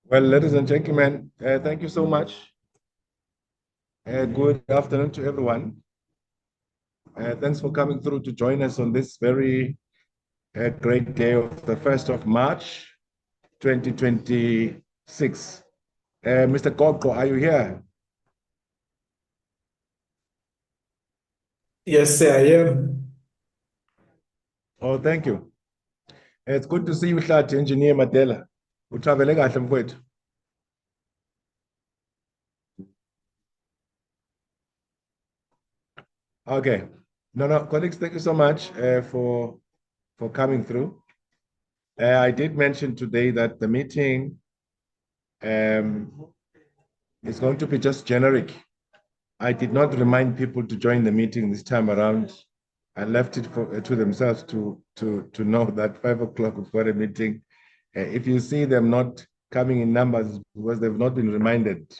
Well, ladies and gentlemen, thank you so much. Good afternoon to everyone. Thanks for coming through to join us on this very great day of the 1st of March, 2026. Mr. Gogo, are you here? Yes, sir, I am. Oh, thank you. It's good to see you, Hlathi, Engineer Madela. Utravele kahle mfowethu. Okay. No, colleagues, thank you so much for coming through. I did mention today that the meeting is going to be just generic. I did not remind people to join the meeting this time around. I left it to themselves to know that 5 o'clock we've got a meeting. If you see them not coming in numbers because they've not been reminded,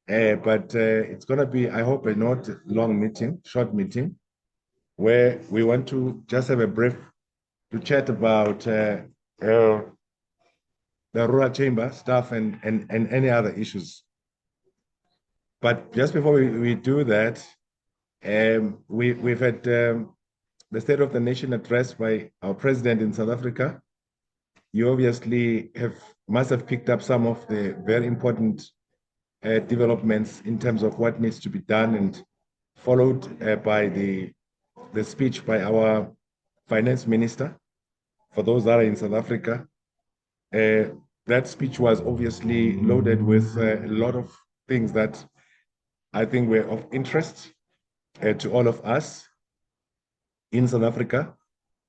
but it's going to be, I hope, a not long meeting, short meeting, where we want to just have a brief to chat about the rural chamber stuff and any other issues. But just before we do that, we've had the State of the Nation address by our president in South Africa. You obviously must have picked up some of the very important developments in terms of what needs to be done, and followed by the speech by our finance minister. For those that are in South Africa, that speech was obviously loaded with a lot of things that I think were of interest to all of us in South Africa,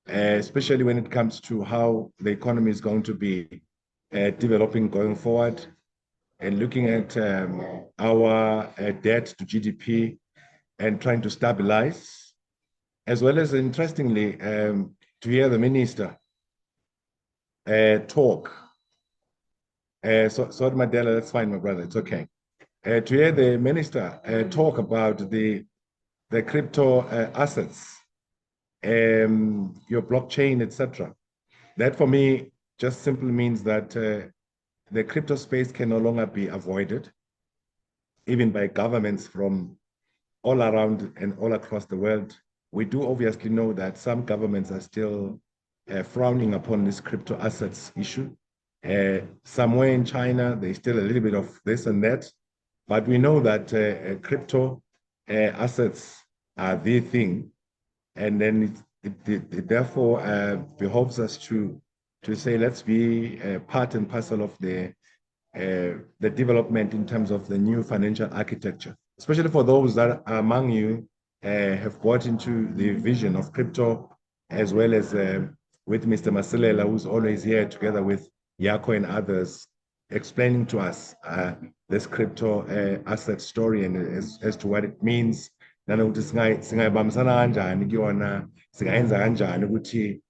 especially when it comes to how the economy is going to be developing going forward, and looking at our debt to GDP and trying to stabilize, as well as, interestingly, to hear the minister talk. Sorry, Madela, that's fine, my brother, it's okay. To hear the minister talk about the crypto assets, your blockchain, etc. That for me just simply means that the crypto space can no longer be avoided, even by governments from all around and all across the world. We do obviously know that some governments are still frowning upon this crypto assets issue. Somewhere in China, there's still a little bit of this and that, but we know that crypto assets are the thing. And then it therefore behoves us to say, let's be part and parcel of the development in terms of the new financial architecture, especially for those that among you have bought into the vision of crypto, as well as with Mr. Masilela, who's always here together with Yako and others, explaining to us this crypto asset story and as to what it means. Nanokuthi singayibambisana kanjani kuyona, singayenza kanjani ukuthi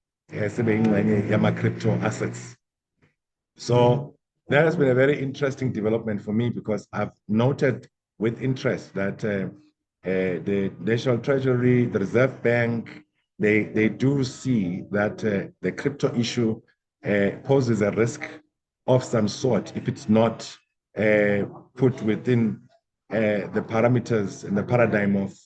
sibe ingxenye yama-crypto assets. So that has been a very interesting development for me, because I've noted with interest that the National Treasury, the Reserve Bank, they do see that the crypto issue poses a risk of some sort if it's not put within the parameters and the paradigm of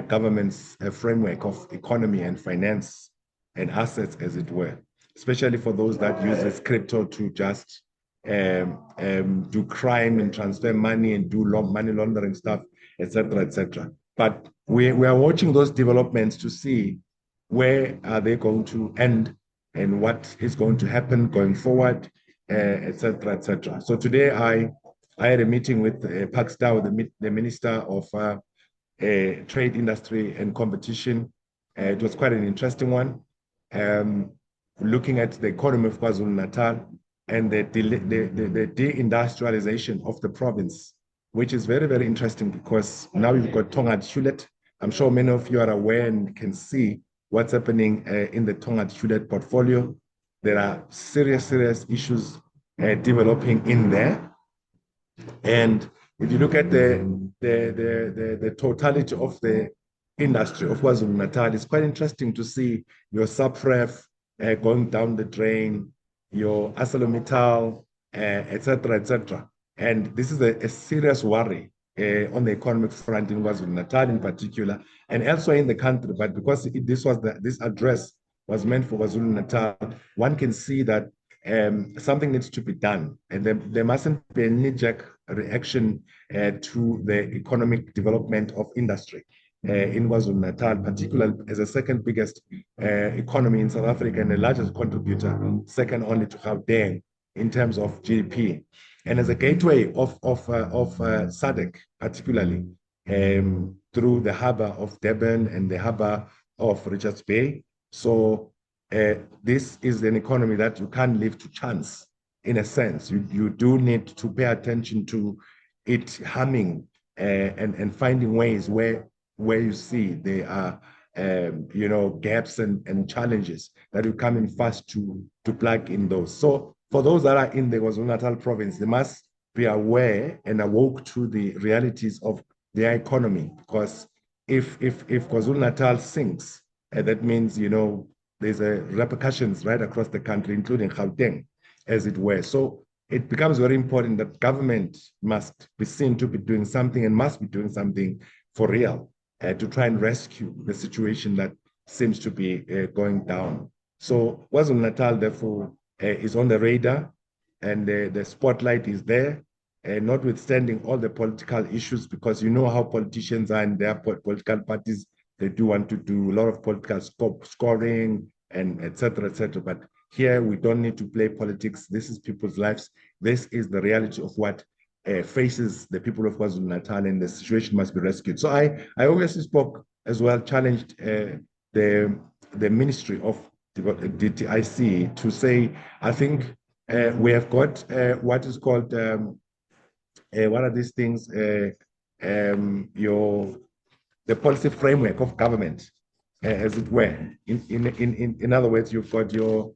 government's framework of economy and finance and assets, as it were, especially for those that uses crypto to just do crime and transfer money and do money laundering stuff, etc., etc. But we are watching those developments to see where are they going to end and what is going to happen going forward, etc., etc. So today I had a meeting with Pak Stau, the Minister of Trade, Industry and Competition. It was quite an interesting one, looking at the economy of KwaZulu-Natal and the deindustrialization of the province, which is very, very interesting, because now you've got Tongaat Hulett. I'm sure many of you are aware and can see what's happening in the Tongaat Hulett portfolio. There are serious issues developing in there. And if you look at the totality of the industry of KwaZulu-Natal, it's quite interesting to see your Subfref, going down the drain, your ArcelorMittal, et cetera, et cetera. And this is a serious worry on the economic front in KwaZulu-Natal in particular, and elsewhere in the country. But because this address was meant for KwaZulu-Natal, one can see that something needs to be done, and there mustn't be a knee-jerk reaction to the economic development of industry in KwaZulu-Natal, particularly as the second biggest economy in South Africa and the largest contributor, second only to Gauteng in terms of GDP, and as a gateway of SADC, particularly through the harbor of Durban and the harbor of Richards Bay. So this is an economy that you can't leave to chance. In a sense, you do need to pay attention to it humming and finding ways where you see there are gaps and challenges that you come in fast to plug in those. So for those that are in the KwaZulu-Natal province, they must be aware and awoke to the realities of their economy, because if KwaZulu-Natal sinks, that means there's repercussions right across the country, including Gauteng, as it were. So it becomes very important that government must be seen to be doing something and must be doing something for real to try and rescue the situation that seems to be going down. So KwaZulu-Natal, therefore, is on the radar, and the spotlight is there, notwithstanding all the political issues, because you know how politicians are in their political parties. They do want to do a lot of political scoring and et cetera, et cetera. But here we don't need to play politics. This is people's lives. This is the reality of what faces the people of KwaZulu-Natal, and the situation must be rescued. So I obviously spoke as well, challenged the Ministry of DTIC to say, I think we have got what is called, what are these things? The policy framework of government, as it were. In other words, you've got your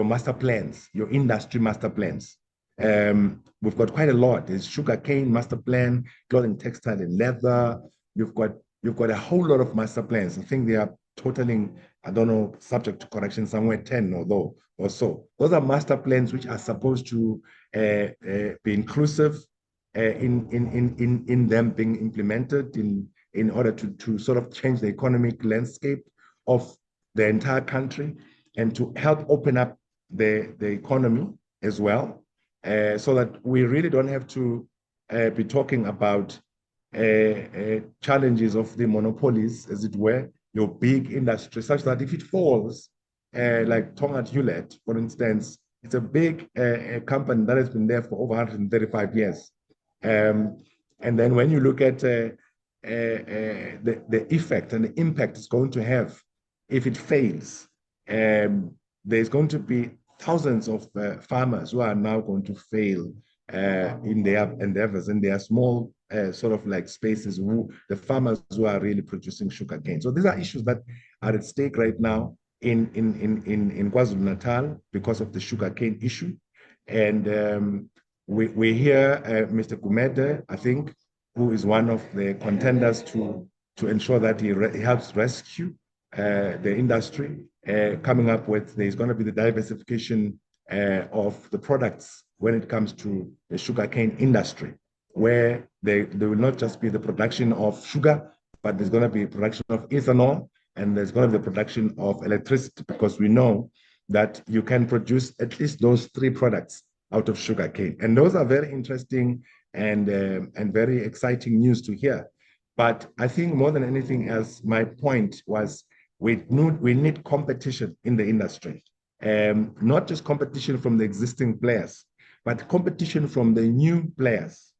master plans, your industry master plans. We've got quite a lot. There's sugarcane master plan, clothing, textile, and leather. You've got a whole lot of master plans. I think they are totaling, I don't know, subject to correction, somewhere 10 or so. Those are master plans which are supposed to be inclusive in them being implemented in order to sort of change the economic landscape of the entire country, and to help open up the economy as well, so that we really don't have to be talking about challenges of the monopolies, as it were, your big industry, such that if it falls, like Tongaat Hewlett, for instance, it's a big company that has been there for over 135 years. And then when you look at the effect and the impact it's going to have if it fails, there's going to be thousands of farmers who are now going to fail in their endeavors, and their small sort of like spaces, the farmers who are really producing sugarcane. So these are issues that are at stake right now in KwaZulu-Natal because of the sugarcane issue. And we hear Mr. Gumede, I think, who is one of the contenders to ensure that he helps rescue the industry, coming up with, there's going to be the diversification of the products when it comes to the sugarcane industry, where there will not just be the production of sugar, but there's going to be production of ethanol, and there's going to be the production of electricity, because we know that you can produce at least those three products out of sugarcane. And those are very interesting and very exciting news to hear. But I think more than anything else, my point was we need competition in the industry, not just competition from the existing players, but competition from the new players,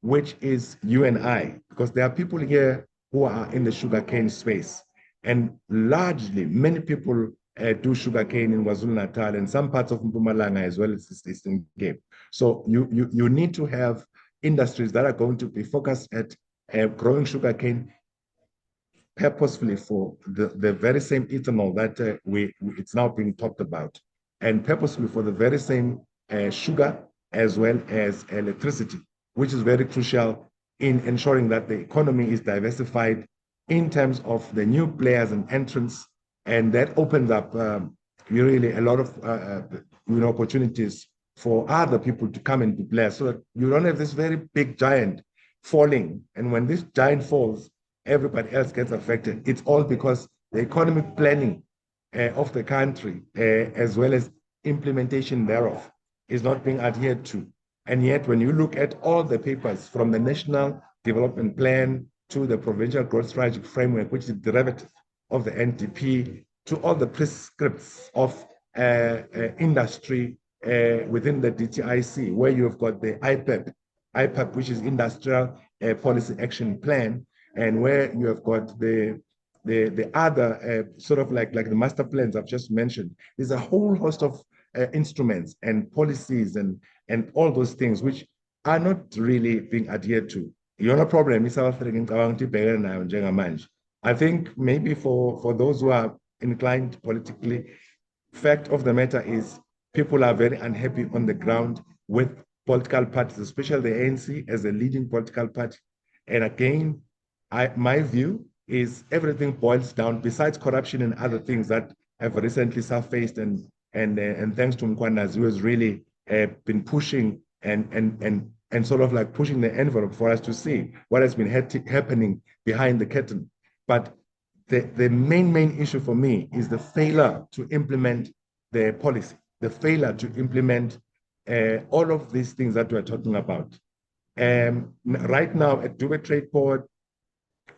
which is you and I, because there are people here who are in the sugarcane space. And largely, many people do sugarcane in KwaZulu-Natal and some parts of Mpumalanga as well as the Eastern Cape. So you need to have industries that are going to be focused at growing sugarcane purposefully for the very same ethanol that it's now being talked about, and purposefully for the very same sugar as well as electricity, which is very crucial in ensuring that the economy is diversified in terms of the new players and entrants, and that opens up really a lot of opportunities for other people to come and be blessed, so that you don't have this very big giant falling. And when this giant falls, everybody else gets affected. It's all because the economic planning of the country, as well as implementation thereof, is not being adhered to. And yet, when you look at all the papers from the National Development Plan to the Provincial Growth Strategic Framework, which is a derivative of the NDP, to all the prescripts of industry within the DTIC, where you have got the IPAP, which is Industrial Policy Action Plan, and where you have got the other sort of like the master plans I've just mentioned. There's a whole host of instruments and policies and all those things which are not really being adhered to. Yona problem is South African njengamanje. I think maybe for those who are inclined politically, fact of the matter is people are very unhappy on the ground with political parties, especially the ANC as a leading political party. And again, my view is everything boils down, besides corruption and other things that have recently surfaced, and thanks to Mkwandazi, who has really been pushing and sort of like pushing the envelope for us to see what has been happening behind the curtain. But the main issue for me is the failure to implement the policy, the failure to implement all of these things that we're talking about. Right now at Dubai Trade Port,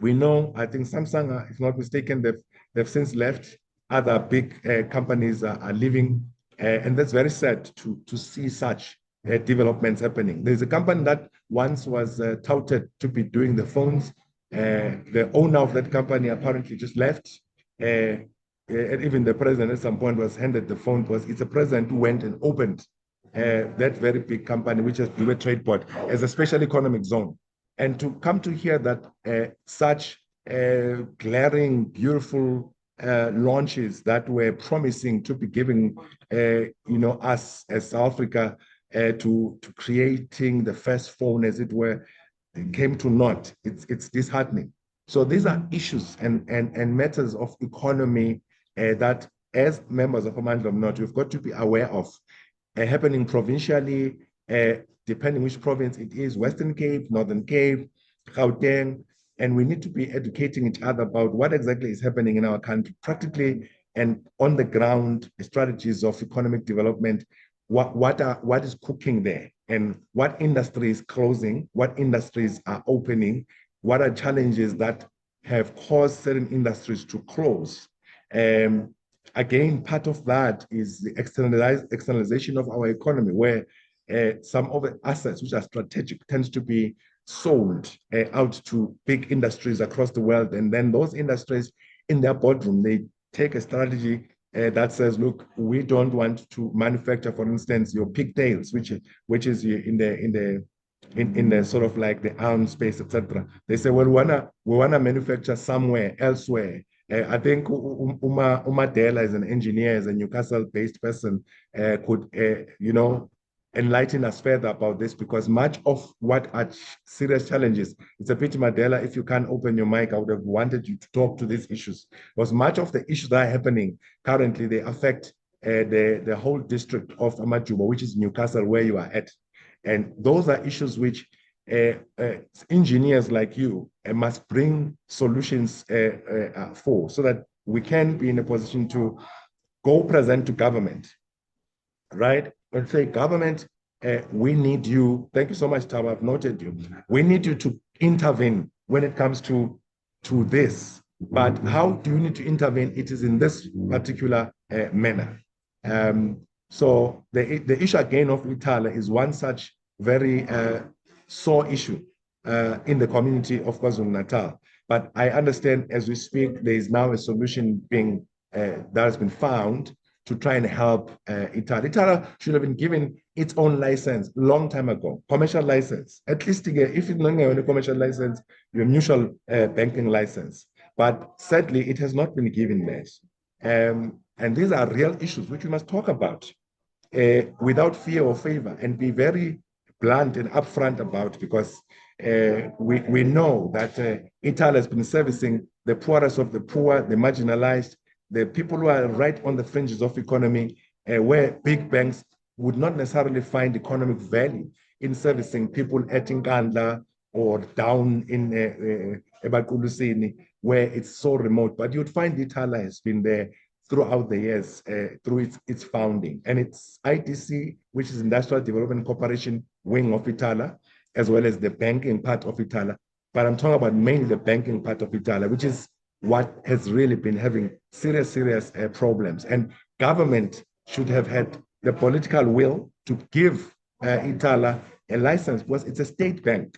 we know, I think Samsung, if not mistaken, they've since left. Other big companies are leaving, and that's very sad to see such developments happening. There's a company that once was touted to be doing the phones. The owner of that company apparently just left. And even the president at some point was handed the phone. It's a president who went and opened that very big company, which is Dubai Trade Port, as a special economic zone. And to come to hear that such glaring, beautiful launches that were promising to be giving, us as South Africa to creating the first phone, as it were, came to naught. It's disheartening. So these are issues and matters of economy that, as members of Amandla of North, we've got to be aware of, happening provincially, depending which province it is, Western Cape, Northern Cape, Gauteng, and we need to be educating each other about what exactly is happening in our country, practically and on the ground, strategies of economic development, what is cooking there, and what industry is closing, what industries are opening, what are challenges that have caused certain industries to close. Again, part of that is the externalization of our economy, where some of the assets which are strategic tends to be sold out to big industries across the world. And then those industries in their boardroom, they take a strategy that says, look, we don't want to manufacture, for instance, your pigtails, which is in the sort of like the arm space, etc. They say, well, we wanna manufacture somewhere elsewhere. I think Uma Dela is an engineer, is a Newcastle-based person, could enlighten us further about this, because much of what are serious challenges, it's a pity, Mandela, if you can't open your mic, I would have wanted you to talk to these issues, because much of the issues that are happening currently, they affect the whole district of Amajuba, which is Newcastle, where you are at. And those are issues which engineers like you must bring solutions for, so that we can be in a position to go present to government, right? Let's say, government, we need you. Thank you so much, Taba. I've noted you. We need you to intervene when it comes to this. But how do you need to intervene? It is in this particular manner. So the issue again of ITALA is one such very sore issue in the community of KwaZulu-Natal. But I understand as we speak, there is now a solution being that has been found to try and help ITALA. ITALA should have been given its own license long time ago, commercial license. At least if it's not a commercial license, your mutual banking license. But sadly, it has not been given this. And these are real issues which we must talk about without fear or favor, and be very blunt and upfront about, because we know that ITALA has been servicing the poorest of the poor, the marginalized, the people who are right on the fringes of economy, where big banks would not necessarily find economic value in servicing people at Nkandla or down in Ebakulusini, where it's so remote. But you'd find Ithala has been there throughout the years, through its founding. And it's IDC, which is Industrial Development Corporation wing of Ithala, as well as the banking part of Ithala. But I'm talking about mainly the banking part of Ithala, which is what has really been having serious problems. And government should have had the political will to give Ithala a license, because it's a state bank,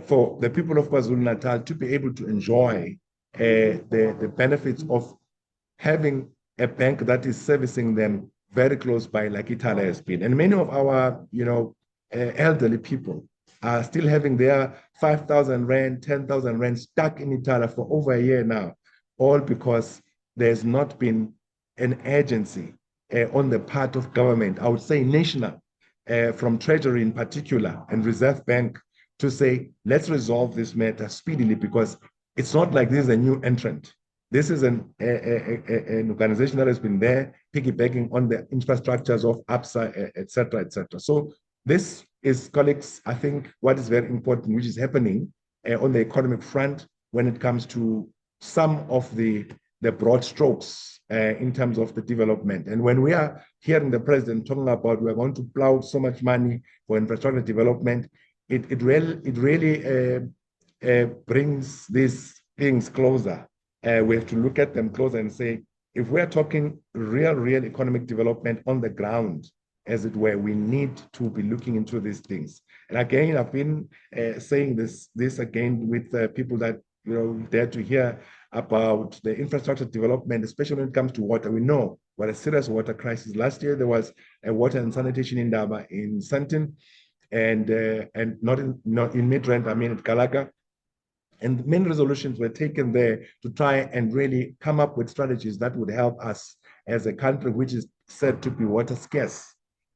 for the people of KwaZulu-Natal to be able to enjoy the benefits of having a bank that is servicing them very close by, like Ithala has been. And many of our, elderly people are still having their 5,000 rand, 10,000 rand stuck in Ithala for over a year now, all because there's not been an urgency on the part of government, I would say national, from Treasury in particular and Reserve Bank, to say, let's resolve this matter speedily, because it's not like this is a new entrant. This is an organization that has been there piggybacking on the infrastructures of ABSA, et cetera, et cetera. So this is, colleagues, I think what is very important, which is happening on the economic front when it comes to some of the broad strokes in terms of the development. And when we are hearing the president talking about we're going to plow so much money for infrastructure development, it really brings these things closer. We have to look at them closer and say, if we're talking real economic development on the ground, as it were, we need to be looking into these things. And again, I've been saying this again with people that dare to hear about the infrastructure development, especially when it comes to water. We know what a serious water crisis. Last year there was a water and sanitation indaba in Sandton, and not in Midrand, I mean at Galaga. And many resolutions were taken there to try and really come up with strategies that would help us as a country which is said to be water scarce.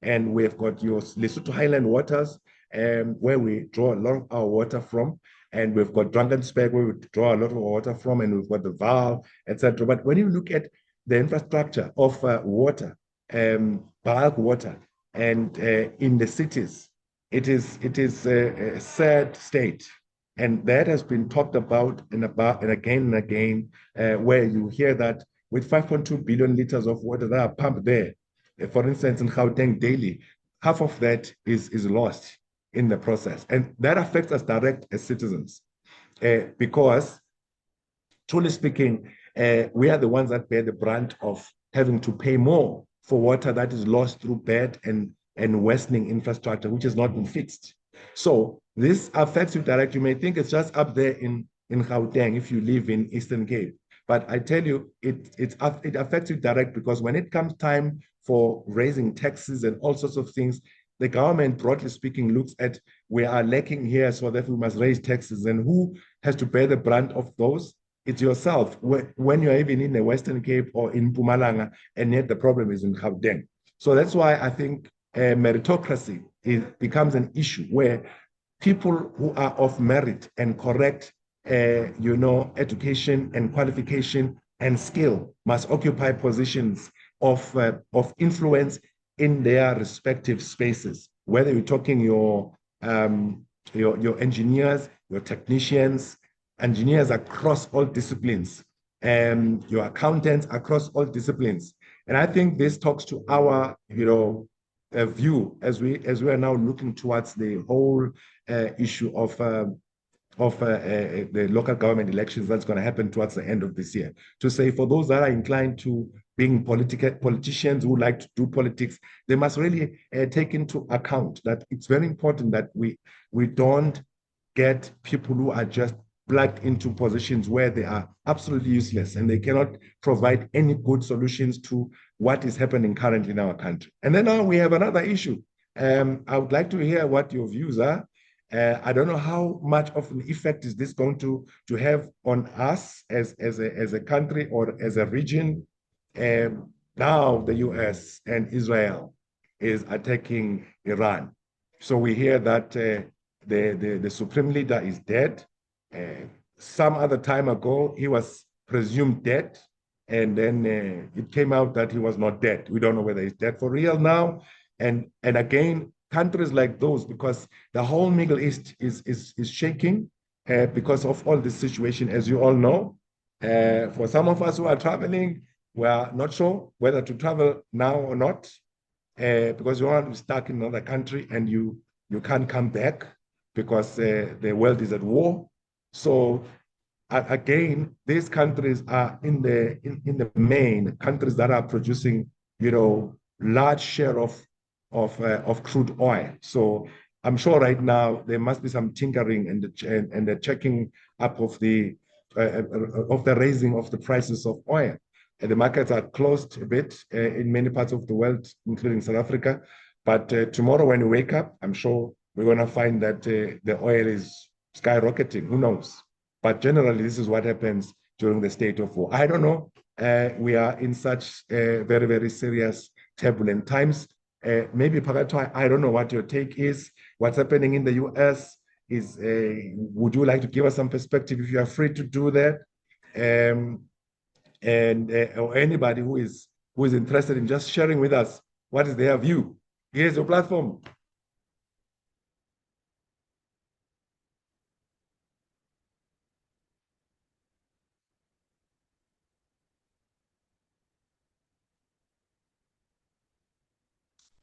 And we've got your Lesotho Highland waters, where we draw a lot of our water from. And we've got Drakensberg, where we draw a lot of water from, and we've got the Vaal, etc. But when you look at the infrastructure of water, bulk water, and in the cities, it is a sad state. And that has been talked about and again, where you hear that with 5.2 billion liters of water that are pumped there, for instance, in Gauteng daily, half of that is lost in the process. And that affects us direct as citizens, because truly speaking, we are the ones that bear the brunt of having to pay more for water that is lost through bad and worsening infrastructure, which has not been fixed. So this affects you directly. You may think it's just up there in Gauteng if you live in Eastern Cape. But I tell you, it affects you direct, because when it comes time for raising taxes and all sorts of things, the government, broadly speaking, looks at, we are lacking here, so that we must raise taxes. And who has to bear the brunt of those? It's yourself. When you're even in the Western Cape or in Mpumalanga, and yet the problem is in Gauteng. So that's why I think meritocracy becomes an issue, where people who are of merit and correct, education and qualification and skill must occupy positions of influence in their respective spaces. Whether you're talking your engineers, your technicians, engineers across all disciplines, and your accountants across all disciplines. And I think this talks to our, view as we are now looking towards the whole issue of the local government elections that's going to happen towards the end of this year. To say, for those that are inclined to being politicians who like to do politics, they must really take into account that it's very important that we don't get people who are just plugged into positions where they are absolutely useless and they cannot provide any good solutions to what is happening currently in our country. And then now we have another issue. I would like to hear what your views are. I don't know how much of an effect is this going to have on us as a country or as a region. Now the US and Israel is attacking Iran. So we hear that the supreme leader is dead. Some other time ago, he was presumed dead. and then it came out that he was not dead. We don't know whether he's dead for real now. And again, countries like those, because the whole Middle East is shaking because of all this situation, as you all know. For some of us who are traveling, we are not sure whether to travel now or not, because you are stuck in another country and you can't come back because the world is at war. So again, these countries are in the main countries that are producing, large share of crude oil. So I'm sure right now there must be some tinkering and the checking up of the raising of the prices of oil. And the markets are closed a bit in many parts of the world, including South Africa. But tomorrow when we wake up, I'm sure we're going to find that the oil is skyrocketing. Who knows? But generally, this is what happens during the state of war. I don't know. We are in such very, very serious, turbulent times. Maybe, Pagato, I don't know what your take is. What's happening in the US is, would you like to give us some perspective if you are free to do that? And or anybody who is interested in just sharing with us what is their view. Here's your platform.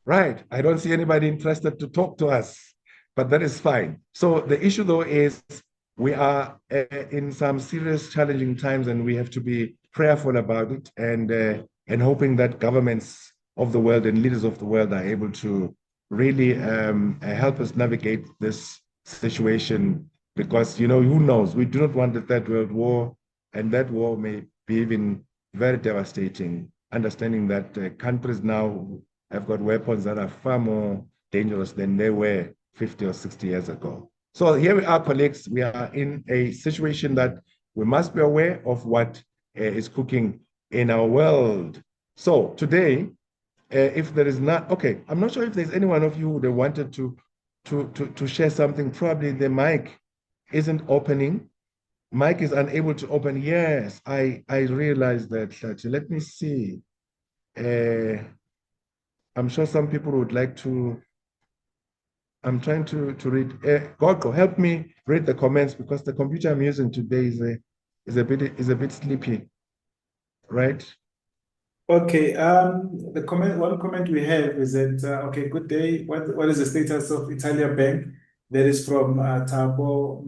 Right. I don't see anybody interested to talk to us, but that is fine. So the issue, though, is we are in some serious, challenging times, and we have to be prayerful about it and hoping that governments of the world and leaders of the world are able to really help us navigate this situation. Because, who knows? We do not want the Third World War, and that war may be even very devastating, understanding that countries now have got weapons that are far more dangerous than they were 50 or 60 years ago. So here we are, colleagues. We are in a situation that we must be aware of what is cooking in our world. So today, if there is not, okay, I'm not sure if there's any one of you who wanted to share something. Probably the mic isn't opening. Mic is unable to open. Yes, I realized that. Let me see. I'm sure some people would like to. I'm trying to read. Gorko, help me read the comments because the computer I'm using today is a bit sleepy, right? Okay, one comment we have is that okay, good day. What is the status of Italia Bank? That is from Thabo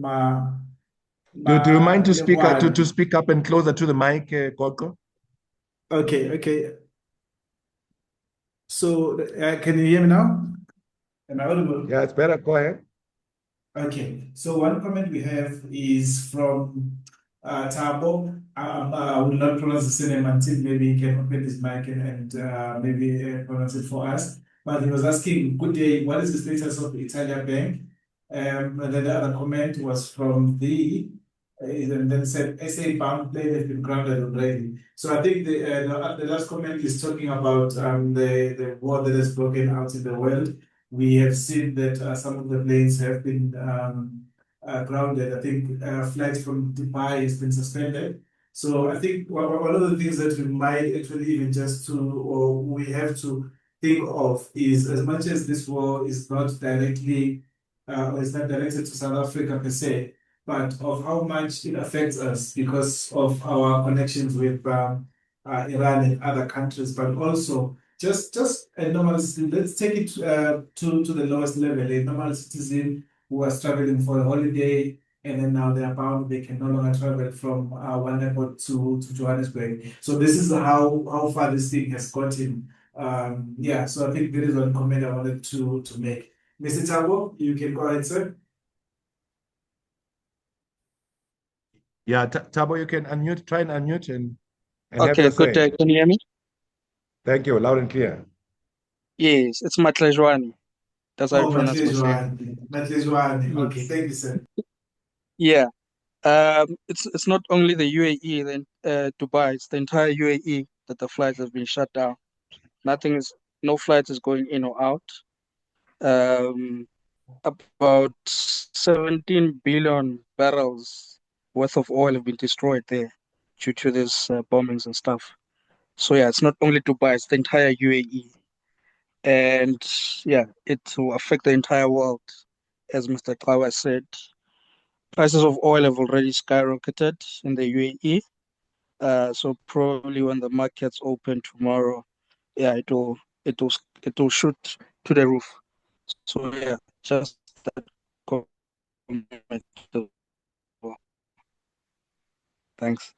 Do you mind to speak to Malehwane. speak up and closer to the mic, Gorko? Okay. So can you hear me now? Am I audible? Yeah, it's better. Go ahead. Okay, so one comment we have is from Thabo. I will not pronounce the surname until maybe he can open his mic and maybe pronounce it for us. But he was asking, good day, what is the status of the Italia Bank? And then the other comment was from and then said, SA bound plane has been grounded already. So I think the last comment is talking about the war that has broken out in the world. We have seen that some of the planes have been grounded. I think flights from Dubai has been suspended. So I think one of the things that we might actually even just to, or we have to think of is as much as this war is not directly, or it's not directed to South Africa per se, but of how much it affects us because of our connections with Iran and other countries, but also just a normal citizen. Let's take it to the lowest level. A normal citizen who was traveling for a holiday and then now they are bound, they can no longer travel from one airport to Johannesburg. So this is how far this thing has gotten. Yeah, so I think there is one comment I wanted to make. Mr. Tabo, you can go ahead, sir. Yeah, Tabo, you can unmute. Try and unmute and have Okay, your good say. day. Can you hear me? Thank you, loud and clear. Yes, it's Matlejwane. That's how you Oh, pronounce my surname. Matlejwane. Okay, Yes. thank you, sir. Yeah. It's not only the UAE, then Dubai, it's the entire UAE that the flights have been shut down. No flight is going in or out. Um, about 17 billion barrels worth of oil have been destroyed there. due to these bombings and stuff. So yeah, it's not only Dubai, it's the entire UAE. And yeah, it will affect the entire world. As Mr. Kawa said, prices of oil have already skyrocketed in the UAE. So probably when the markets open tomorrow, yeah, it will shoot to the roof. So yeah, just that comment as well. Thanks.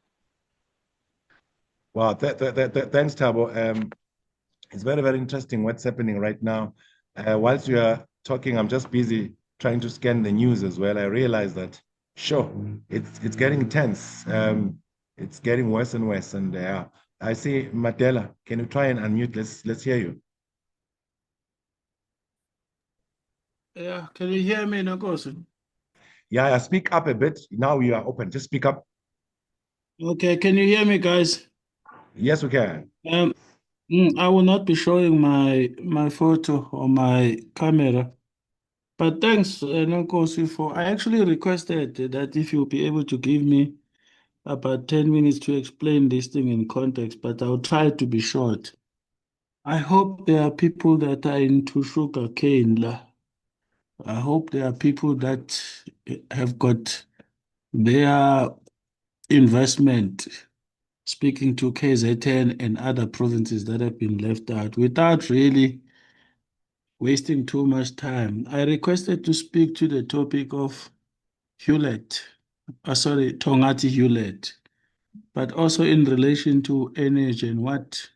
Wow, thanks, Tabo. It's very, very interesting what's happening right now. Whilst you are talking, I'm just busy trying to scan the news as well. I realize that, sure, it's getting tense. It's getting worse and worse. And I see Matela. Can you try and unmute? Let's hear you. Yeah, can you hear me, Nkosi? Yeah, speak up a bit. Now you are open. Just speak up. Okay, can you hear me, guys? Yes, we can. I will not be showing my photo or my camera, but thanks, Nkosi, for. I actually requested that if you'll be able to give me about 10 minutes to explain this thing in context, but I'll try to be short. I hope there are people that are into sugar cane. I hope there are people that have got their investment speaking to KZN and other provinces that have been left out without really wasting too much time. I requested to speak to the topic of Hewlett, Tongati Hewlett, but also in relation to energy and what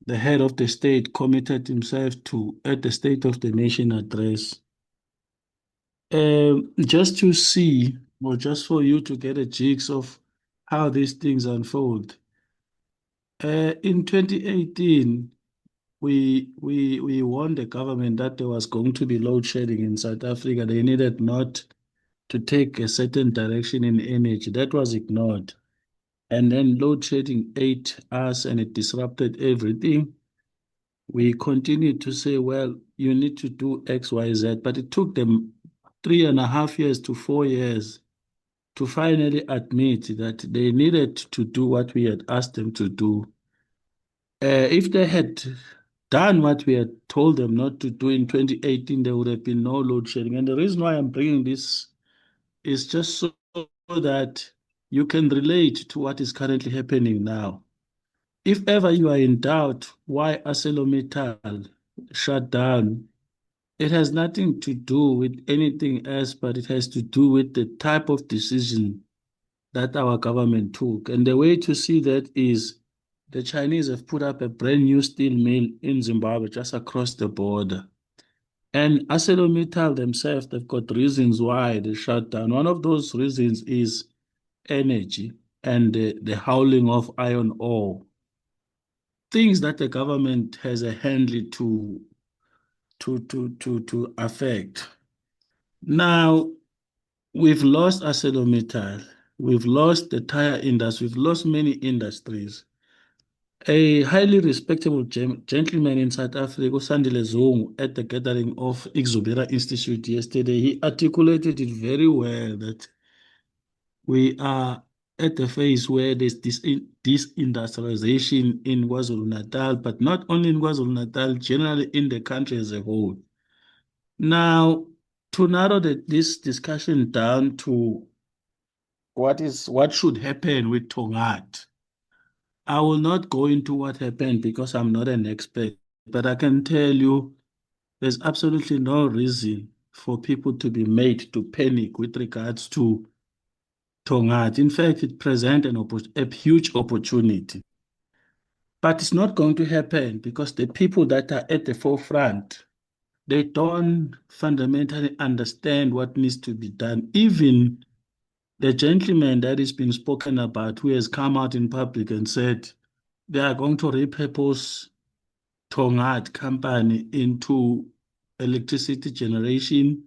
the head of the state committed himself to at the State of the Nation address. Just to see, or just for you to get a jigs of how these things unfold. In 2018, we warned the government that there was going to be load shedding in South Africa. They needed not to take a certain direction in energy. That was ignored. And then load shedding ate us and it disrupted everything. We continued to say, well, you need to do X, Y, Z, but it took them 3.5 years to 4 years to finally admit that they needed to do what we had asked them to do. If they had done what we had told them not to do in 2018, there would have been no load shedding. And the reason why I'm bringing this is just so that you can relate to what is currently happening now. If ever you are in doubt why ArcelorMittal shut down, it has nothing to do with anything else, but it has to do with the type of decision that our government took. And the way to see that is the Chinese have put up a brand new steel mill in Zimbabwe just across the border. And ArcelorMittal themselves, they've got reasons why they shut down. One of those reasons is energy and the howling of iron ore. Things that the government has a handle to affect. Now, we've lost ArcelorMittal, we've lost the tire industry, we've lost many industries. A highly respectable gentleman in South Africa, Sandile Zungu, at the gathering of Ixubera Institute yesterday, he articulated it very well that we are at the phase where there's this disindustrialization in KwaZulu-Natal, but not only in KwaZulu-Natal, generally in the country as a whole. Now, to narrow this discussion down to what should happen with Tongaat, I will not go into what happened because I'm not an expert, but I can tell you there's absolutely no reason for people to be made to panic with regards to Tongaat. In fact, it presents a huge opportunity. But it's not going to happen because the people that are at the forefront, they don't fundamentally understand what needs to be done. Even the gentleman that is being spoken about, who has come out in public and said they are going to repurpose Tongaat company into electricity generation,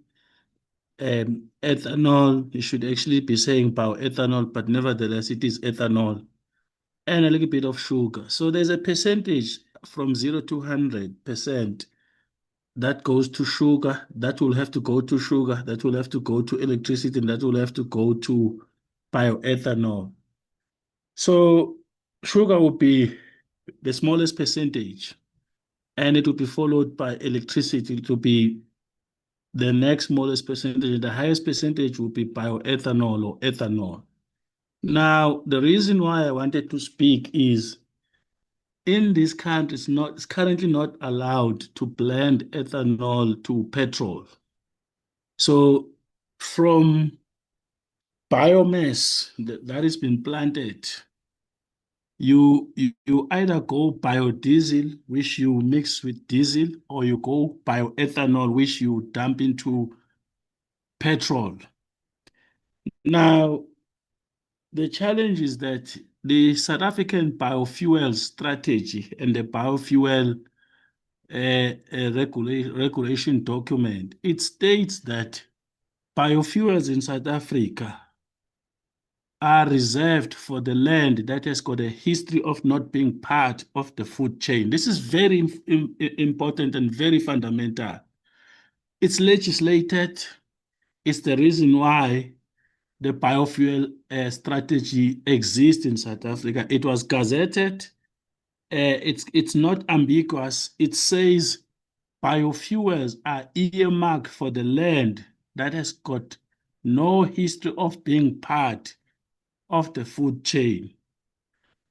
ethanol. You should actually be saying bioethanol, but nevertheless, it is ethanol, and a little bit of sugar. So there's a percentage from 0 to 100% that goes to sugar, that will have to go to sugar, that will have to go to electricity, and that will have to go to bioethanol. So sugar will be the smallest percentage, and it will be followed by electricity. It will be the next smallest percentage. The highest percentage will be bioethanol or ethanol. Now, the reason why I wanted to speak is in this country, it's currently not allowed to blend ethanol to petrol. So from biomass that has been planted, you either go biodiesel, which you mix with diesel, or you go bioethanol, which you dump into petrol. Now, the challenge is that the South African biofuel strategy and the biofuel regulation document, it states that biofuels in South Africa are reserved for the land that has got a history of not being part of the food chain. This is very important and very fundamental. It's legislated. It's the reason why the biofuel strategy exists in South Africa. It was gazetted. It's not ambiguous. It says biofuels are earmarked for the land that has got no history of being part of the food chain.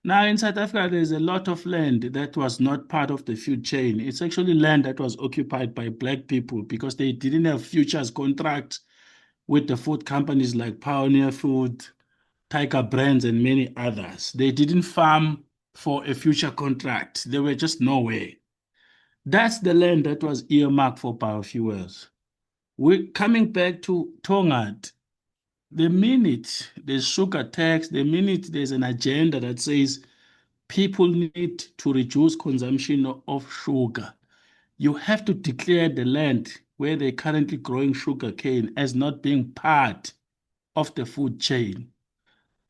Now, in South Africa, there's a lot of land that was not part of the food chain. It's actually land that was occupied by Black people because they didn't have futures contracts with the food companies like Pioneer Food, Tiger Brands, and many others. They didn't farm for a future contract. They were just nowhere. That's the land that was earmarked for biofuels. We're coming back to Tongaat. The minute there's sugar tax, the minute there's an agenda that says people need to reduce consumption of sugar, you have to declare the land where they're currently growing sugar cane as not being part of the food chain.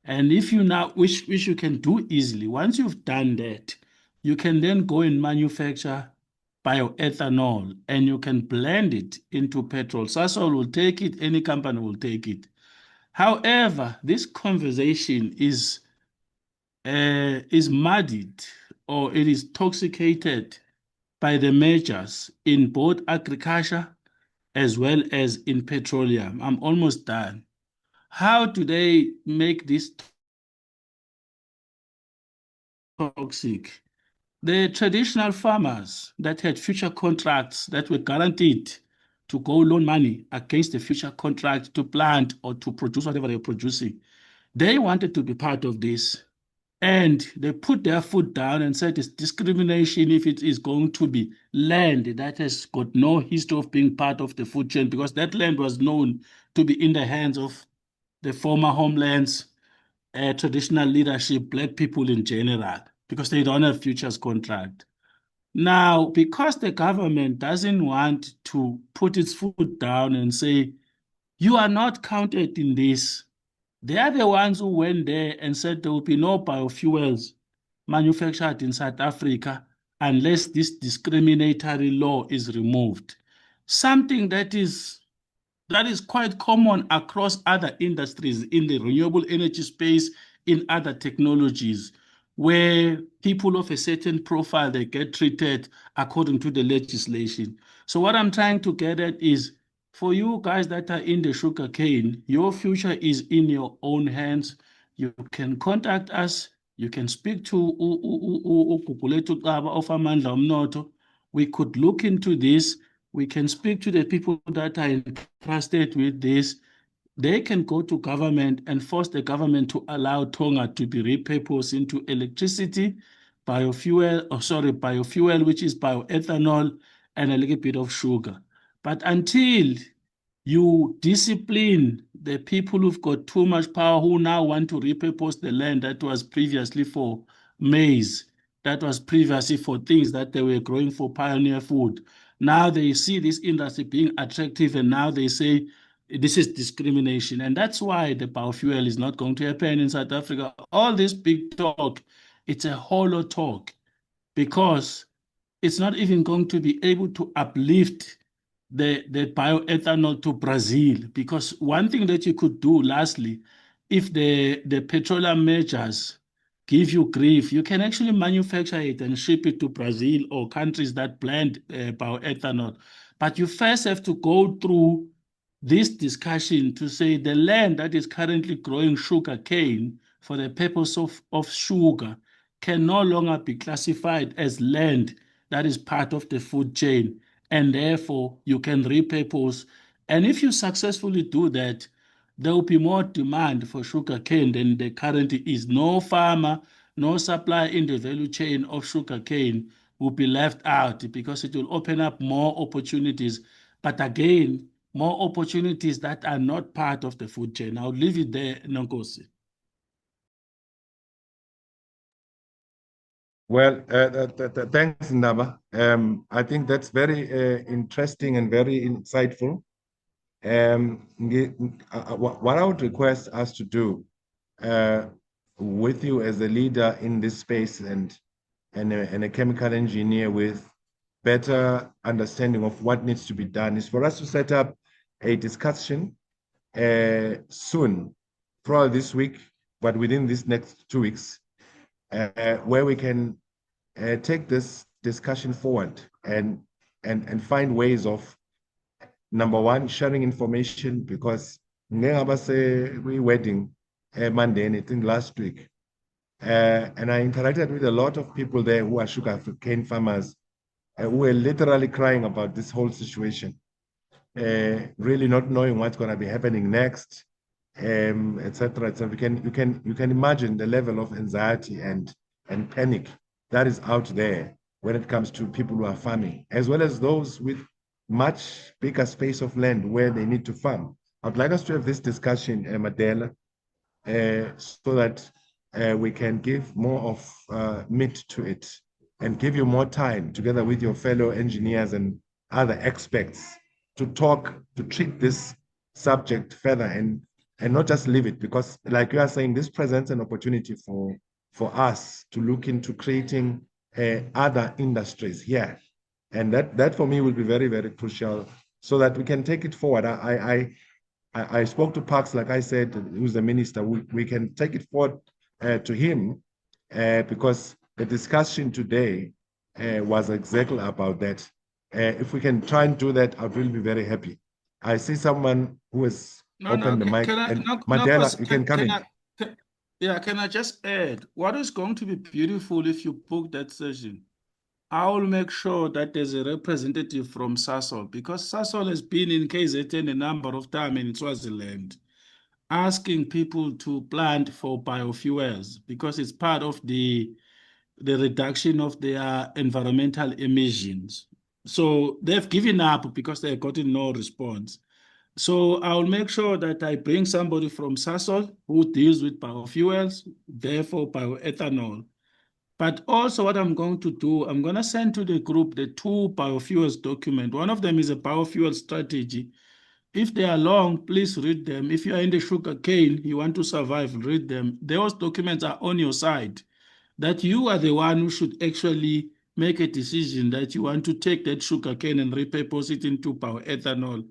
And if you now, which you can do easily, once you've done that, you can then go and manufacture bioethanol and you can blend it into petrol. Sasol will take it, any company will take it. However, this conversation is muddied or it is toxicated by the mergers in both agriculture as well as in petroleum. I'm almost done. How do they make this toxic? The traditional farmers that had future contracts that were guaranteed to go loan money against the future contract to plant or to produce whatever they're producing, they wanted to be part of this. And they put their foot down and said it's discrimination if it is going to be land that has got no history of being part of the food chain, because that land was known to be in the hands of the former homelands, traditional leadership, Black people in general, because they don't have futures contract. Now, because the government doesn't want to put its foot down and say, you are not counted in this, they are the ones who went there and said there will be no biofuels manufactured in South Africa unless this discriminatory law is removed. Something that is quite common across other industries in the renewable energy space, in other technologies, where people of a certain profile, they get treated according to the legislation. So what I'm trying to get at is, for you guys that are in the sugar cane, your future is in your own hands. You can contact us. You can speak to uGugulethu Xaba of Amandla Omnotho. We could look into this. We can speak to the people that are entrusted with this. They can go to government and force the government to allow Tonga to be repurposed into electricity, biofuel, which is bioethanol, and a little bit of sugar. But until you discipline the people who've got too much power, who now want to repurpose the land that was previously for maize, that was previously for things that they were growing for Pioneer Food. Now they see this industry being attractive, and now they say this is discrimination. And that's why the biofuel is not going to happen in South Africa. All this big talk, it's a hollow talk, because it's not even going to be able to uplift the bioethanol to Brazil. Because one thing that you could do, lastly, if the petroleum majors give you grief, you can actually manufacture it and ship it to Brazil or countries that blend bioethanol. But you first have to go through this discussion to say the land that is currently growing sugar cane for the purpose of sugar can no longer be classified as land that is part of the food chain, and therefore you can repurpose. And if you successfully do that, there will be more demand for sugar cane than there currently is. No farmer, no supplier in the value chain of sugar cane will be left out because it will open up more opportunities. But again, more opportunities that are not part of the food chain. I'll leave it there, Nonkosi. Well, thanks, Ndaba. I think that's very interesting and very insightful. What I would request us to do with you as a leader in this space and a chemical engineer with better understanding of what needs to be done is for us to set up a discussion soon, probably this week, but within these next 2 weeks, where we can take this discussion forward and find ways of, number one, sharing information, because we wedding Monday, I think last week, and I interacted with a lot of people there who are sugar cane farmers who were literally crying about this whole situation, really not knowing what's going to be happening next, etc. So you can imagine the level of anxiety and panic that is out there when it comes to people who are farming, as well as those with much bigger space of land where they need to farm. I'd like us to have this discussion, Madela, so that we can give more of meat to it and give you more time together with your fellow engineers and other experts to talk, to treat this subject further and not just leave it, because like you are saying, this presents an opportunity for us to look into creating other industries here. And that for me will be very, very crucial so that we can take it forward. I spoke to Parks, like I said, who's the minister. We can take it forward to him because the discussion today was exactly about that. If we can try and do that, I will be very happy. I see someone who has opened the mic. Mandela, you can come in. Can I just add, what is going to be beautiful if you book that session? I will make sure that there's a representative from Sasol, because Sasol has been in KZN a number of times in Swaziland, asking people to plant for biofuels because it's part of the reduction of their environmental emissions. So they've given up because they've gotten no response. So I'll make sure that I bring somebody from Sasol who deals with biofuels, therefore bioethanol. But also what I'm going to do, I'm going to send to the group the 2 biofuels document. One of them is a biofuel strategy. If they are long, please read them. If you are in the sugar cane, you want to survive, read them. Those documents are on your side, that you are the one who should actually make a decision that you want to take that sugar cane and repurpose it into bioethanol.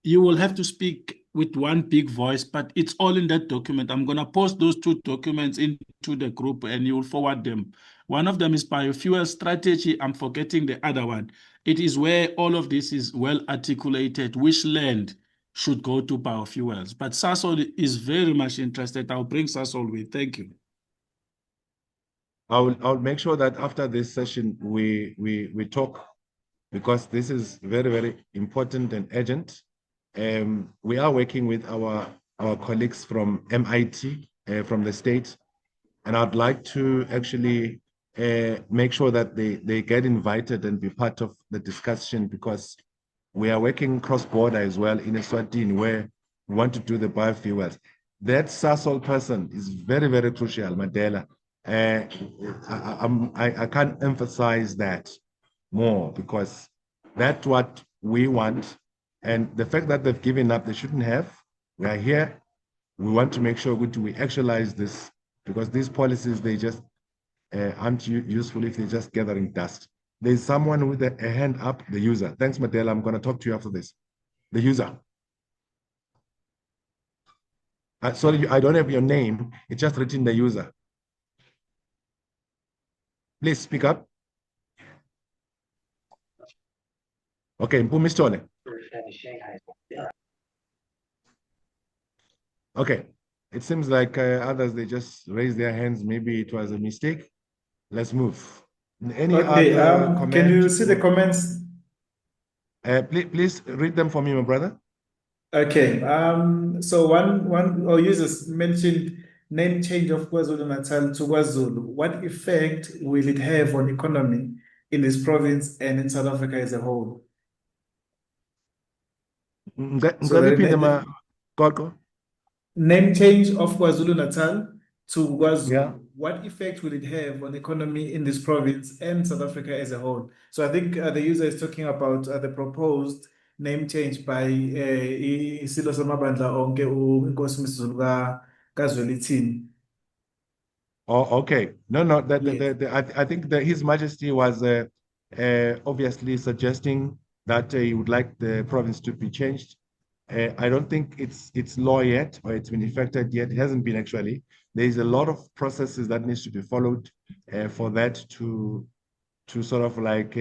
You will have to speak with one big voice, but it's all in that document. I'm going to post those 2 documents into the group and you will forward them. One of them is biofuel strategy. I'm forgetting the other one. It is where all of this is well articulated, which land should go to biofuels. But Sasol is very much interested. I'll bring Sasol with. Thank you. I'll make sure that after this session we talk, because this is very, very important and urgent. We are working with our colleagues from MIT, from the state, and I'd like to actually make sure that they get invited and be part of the discussion, because we are working cross-border as well in Eswatini, where we want to do the biofuels. That Sasol person is very, very crucial, Mandela. I can't emphasize that more, because that's what we want. And the fact that they've given up, they shouldn't have. We are here. We want to make sure we actualize this, because these policies, they just aren't useful if they're just gathering dust. There's someone with a hand up, the user. Thanks, Mandela. I'm going to talk to you after this. The user. Sorry, I don't have your name. It's just written the user. Please speak up. Okay, Mpumi Sithole. Okay, it seems like others, they just raised their hands. Maybe it was a mistake. Let's move. Any Okay, other can you comment? see the comments? Please read them for me, my brother. Okay, so one or users mentioned name change of KwaZulu-Natal to KwaZulu. What effect will it have on economy in this province and in South Africa as a whole? So Go. Name change of KwaZulu-Natal to KwaZulu. Yeah. What effect will it have on economy in this province and South Africa as a whole? So I think the user is talking about the proposed name change by Silo Samabandla Onke uNkosi Msizulu kaZwelithini. Oh, okay. No. Yes. I think that His Majesty was obviously suggesting that he would like the province to be changed. I don't think it's law yet, or it's been effected yet. It hasn't been actually. There is a lot of processes that needs to be followed for that to sort of like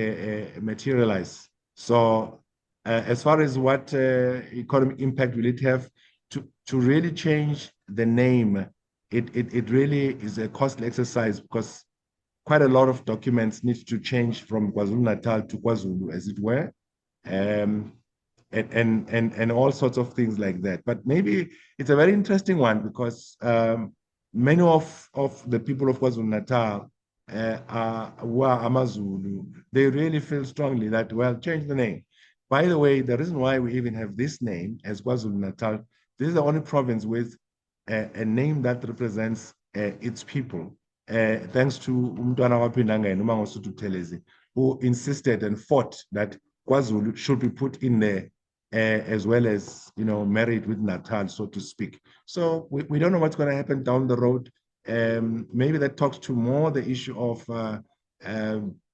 materialize. So as far as what economic impact will it have to really change the name, it really is a costly exercise because quite a lot of documents need to change from KwaZulu-Natal to KwaZulu, as it were. And all sorts of things like that. But maybe it's a very interesting one because many of the people of KwaZulu-Natal who are Amazulu, they really feel strongly that, well, change the name. By the way, the reason why we even have this name as KwaZulu-Natal, this is the only province with a name that represents its people. Thanks to Umntwana Wapinanga and Umangosutu Telezi, who insisted and fought that KwaZulu should be put in there as well as, married with Natal, so to speak. So we don't know what's going to happen down the road. Maybe that talks to more the issue of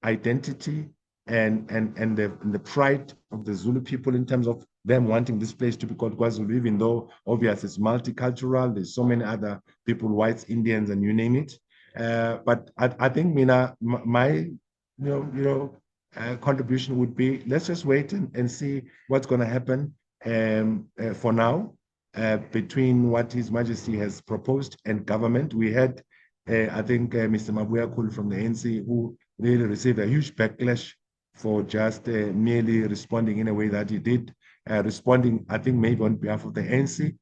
identity and the pride of the Zulu people in terms of them wanting this place to be called KwaZulu, even though obviously it's multicultural. There's so many other people, whites, Indians, and you name it. But I think, my contribution would be, let's just wait and see what's going to happen for now between what His Majesty has proposed and government. We had, I think, Mr. Mabuya Khulu from the ANC, who really received a huge backlash for just merely responding in a way that he did, responding, I think, maybe on behalf of the ANC,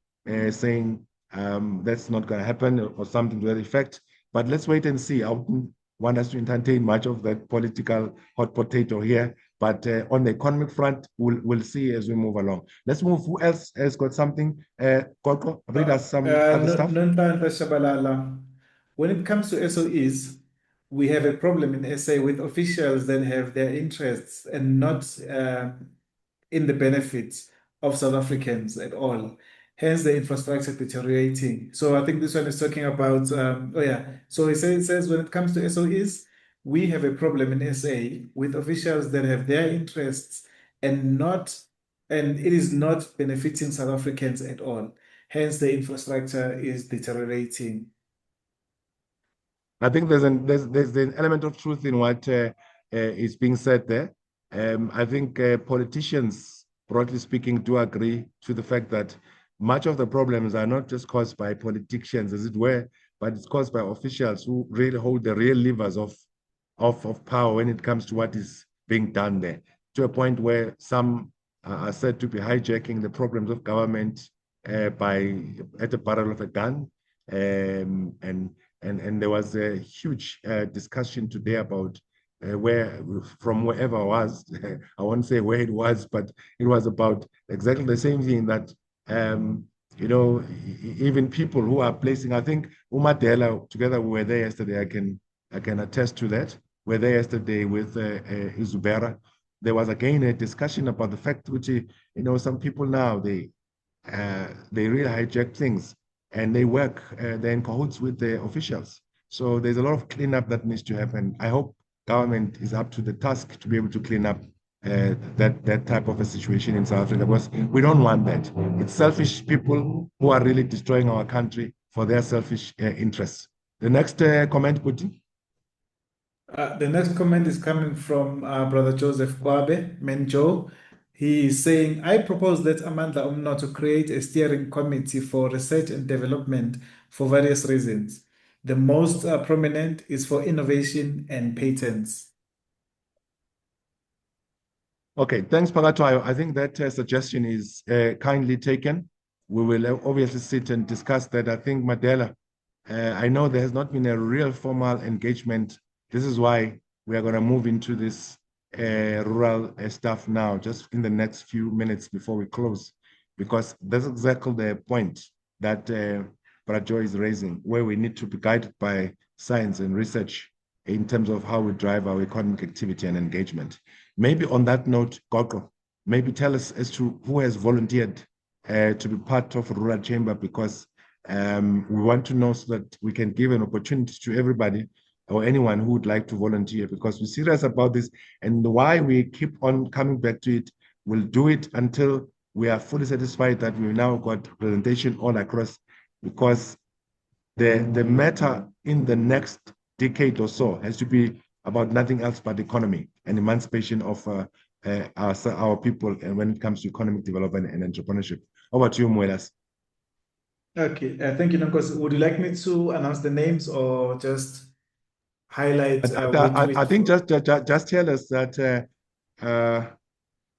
saying that's not going to happen or something to that effect. But let's wait and see. I wouldn't want us to entertain much of that political hot potato here. But on the economic front, we'll see as we move along. Let's move. Who else has got something? Koko, read us some other stuff. When it comes to SOEs, we have a problem in SA with officials that have their interests and not in the benefits of South Africans at all. Hence the infrastructure deteriorating. So I think this one is talking about, So it says when it comes to SOEs, we have a problem in SA with officials that have their interests and it is not benefiting South Africans at all. Hence the infrastructure is deteriorating. I think there's an element of truth in what is being said there. I think politicians, broadly speaking, do agree to the fact that much of the problems are not just caused by politicians, as it were, but it's caused by officials who really hold the real levers of power when it comes to what is being done there, to a point where some are said to be hijacking the problems of government at the barrel of a gun. And there was a huge discussion today about from wherever I was, I won't say where it was, but it was about exactly the same thing that, even people who are placing, I think Umadela, together we were there yesterday, I can attest to that. We were there yesterday with Izubera. There was again a discussion about the fact which, some people now, they really hijack things and they work, they're in cahoots with the officials. So there's a lot of cleanup that needs to happen. I hope government is up to the task to be able to clean up that type of a situation in South Africa, because we don't want that. It's selfish people who are really destroying our country for their selfish interests. The next comment, Kuti. The next comment is coming from Brother Joseph Kwabe Menjo. He is saying, I propose that Amandla Umno to create a steering committee for research and development for various reasons. The most prominent is for innovation and patents. Okay, thanks, Pagato. I think that suggestion is kindly taken. We will obviously sit and discuss that. I think, Madela, I know there has not been a real formal engagement. This is why we are going to move into this rural stuff now, just in the next few minutes before we close, because that's exactly the point that Brajo is raising, where we need to be guided by science and research in terms of how we drive our economic activity and engagement. Maybe on that note, Gogo, maybe tell us as to who has volunteered to be part of Rural Chamber, because we want to know so that we can give an opportunity to everybody or anyone who would like to volunteer, because we're serious about this. And why we keep on coming back to it, we'll do it until we are fully satisfied that we've now got representation all across, because the matter in the next decade or so has to be about nothing else but economy and emancipation of our people, and when it comes to economic development and entrepreneurship. Over to you, Muelas. Okay, thank you, Nonkosi. Would you like me to announce the names or just highlight I think just tell us that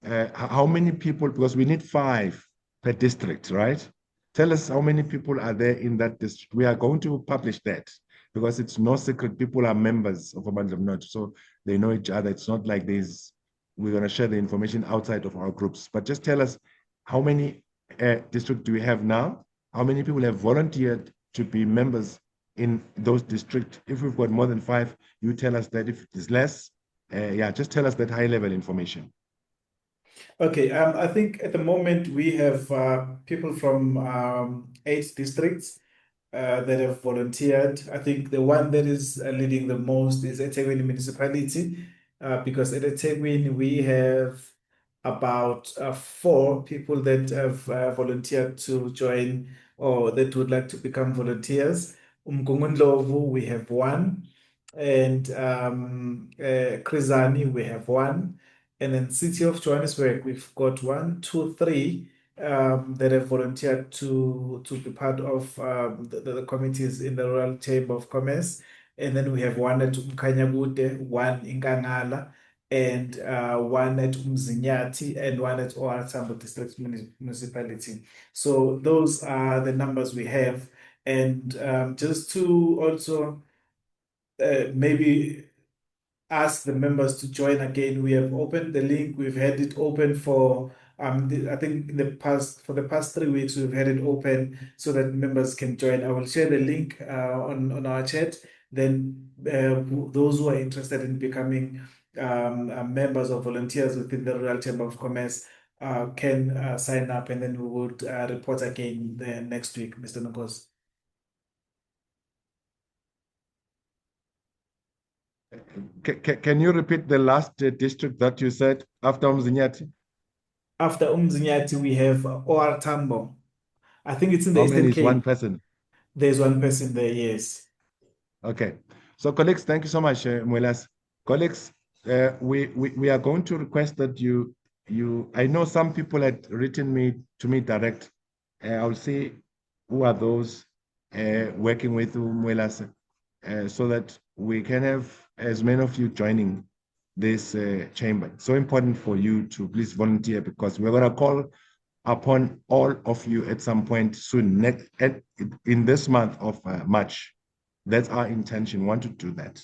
how many people, because we need 5 per district, right? Tell us how many people are there in that district. We are going to publish that because it's no secret. People are members of Amandla North, so they know each other. It's not like we're going to share the information outside of our groups. But just tell us how many districts do we have now? How many people have volunteered to be members in those districts? If we've got more than 5, you tell us that. If it is less, yeah, just tell us that high-level information. Okay, I think at the moment we have people from 8 districts that have volunteered. I think the one that is leading the most is eThekwini municipality, because at eThekwini we have about 4 people that have volunteered to join or that would like to become volunteers. Umgungundlovu, we have 1, and Krizani, we have 1. And then City of Johannesburg, we've got 1, 2, 3 that have volunteered to be part of the committees in the Rural Chamber of Commerce. And then we have 1 at Mkhanyakude, 1 in Kangala, and 1 at Umzinyathi, and 1 at OR Tambo District Municipality. So those are the numbers we have. And just to also maybe ask the members to join again. We have opened the link. We've had it open for I think for the past 3 weeks we've had it open so that members can join. I will share the link on our chat. Then those who are interested in becoming members or volunteers within the Rural Chamber of Commerce can sign up, and then we would report again the next week, Mr. Nokos. Can you repeat the last district that you said after Umzinyathi? After Umzinyathi, we have OR Tambo. I think it's in the How Eastern many is Cape. 1 person? There's 1 person there, yes. Okay. So, colleagues, thank you so much, Muelas. Colleagues, we are going to request that I know some people had written to me direct. I'll see who are those working with Muelas, so that we can have as many of you joining this chamber. It's so important for you to please volunteer, because we're going to call upon all of you at some point soon, in this month of March. That's our intention. We want to do that.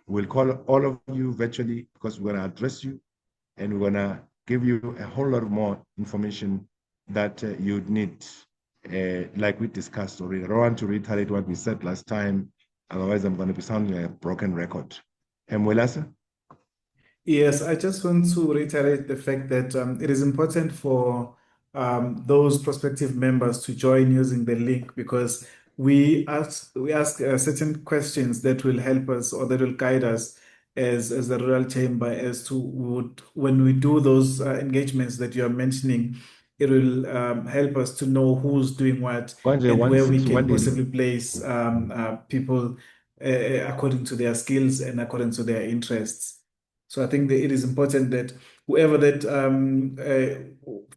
We'll call all of you virtually, because we're going to address you, and we're going to give you a whole lot more information that you'd need, like we discussed already. I don't want to reiterate what we said last time. Otherwise, I'm going to be sounding like a broken record. Mwelasa? Yes, I just want to reiterate the fact that it is important for those prospective members to join using the link, because we ask certain questions that will help us or that will guide us as the Rural Chamber as to when we do those engagements that you are mentioning. It will help us to know who's doing what and where we can possibly place people according to their skills and according to their interests. So I think that it is important that whoever that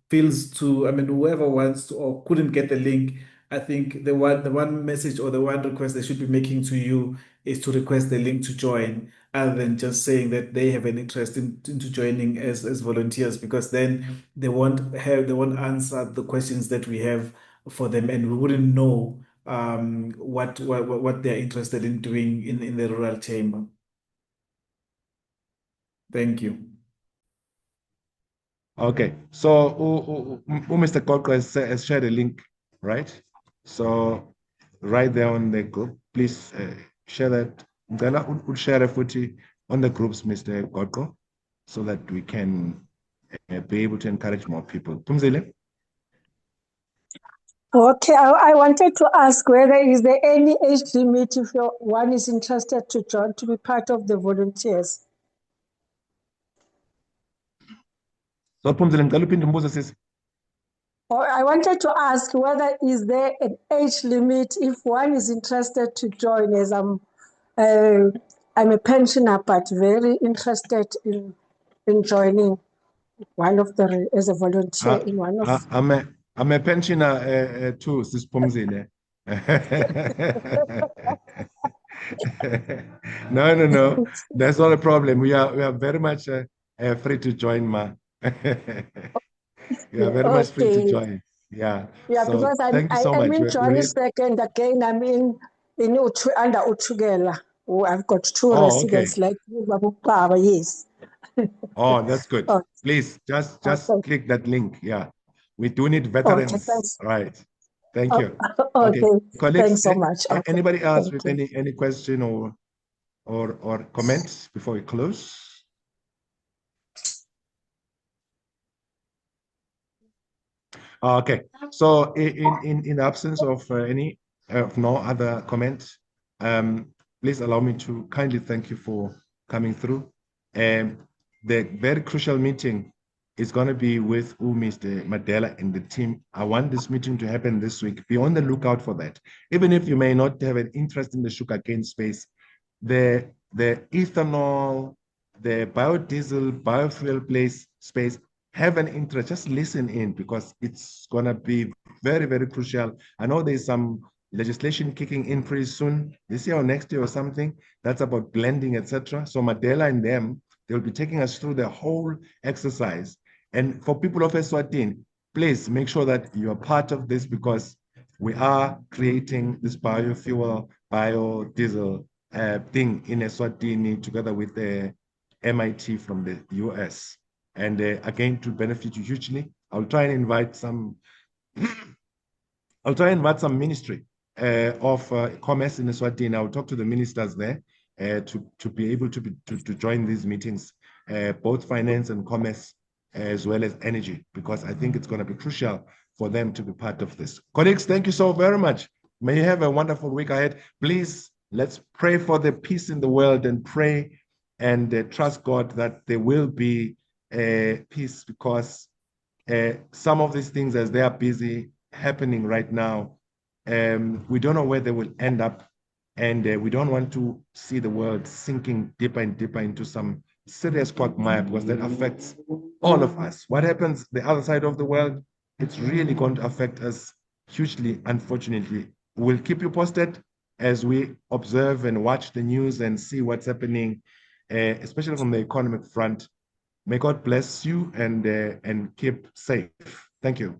feels to, I mean, whoever wants to or couldn't get the link, I think the one message or the one request they should be making to you is to request the link to join, other than just saying that they have an interest into joining as volunteers, because then they won't answer the questions that we have for them, and we wouldn't know what they're interested in doing in the rural chamber. Thank you. Okay, so Mr. Kolko has shared a link, right? So right there on the group, please share that. Ngicela share footy on the groups, Mr. Kolko, so that we can be able to encourage more people. Phumzile? Okay, I wanted to ask whether is there any age limit if one is interested to join to be part of the volunteers? So Phumzile, ngicela uphinde umbuzo sis. Or I wanted to ask whether is there an age limit if one is interested to join, as I'm a pensioner but very interested in joining one of the as a volunteer in one of. I'm a pensioner too, Sis Phumzile. No, that's not a problem. We are very much free to join, ma. You are very much free to join. Yeah. Yeah, so because thank you so much. I'm in Johannesburg, and again I'm in under Uthugela. Oh, I've got two residents okay. like Babu Baba, yes. Oh, that's good. Oh. Please just Okay. click that link. Yeah. We do need veterans. Okay, thanks. Right. Thank you. Okay. Colleagues, Thanks so much. Okay. Anybody else Thank with you. any question or comments before we close? Okay. So in absence of no other comments, please allow me to kindly thank you for coming through. The very crucial meeting is going to be with Mr. Madela and the team. I want this meeting to happen this week. Be on the lookout for that. Even if you may not have an interest in the sugarcane space, the ethanol, the biodiesel, biofuel space, have an interest, just listen in, because it's going to be very, very crucial. I know there's some legislation kicking in pretty soon, this year or next year or something, that's about blending, etc. So Madela and them, they'll be taking us through the whole exercise. And for people of Eswatini, please make sure that you are part of this, because we are creating this biofuel, biodiesel thing in Eswatini together with the MIT from the US. And again, to benefit you hugely, I'll try and invite some ministry of commerce in Eswatini. I'll talk to the ministers there to be able to join these meetings, both finance and commerce, as well as energy, because I think it's going to be crucial for them to be part of this. Colleagues, thank you so very much. May you have a wonderful week ahead. Please, let's pray for the peace in the world and pray and trust God that there will be peace, because some of these things, as they are busy happening right now, we don't know where they will end up, and we don't want to see the world sinking deeper and deeper into some serious quagmire, because that affects all of us. What happens the other side of the world, it's really going to affect us hugely, unfortunately. We'll keep you posted as we observe and watch the news and see what's happening, especially from the economic front. May God bless you and keep safe. Thank you.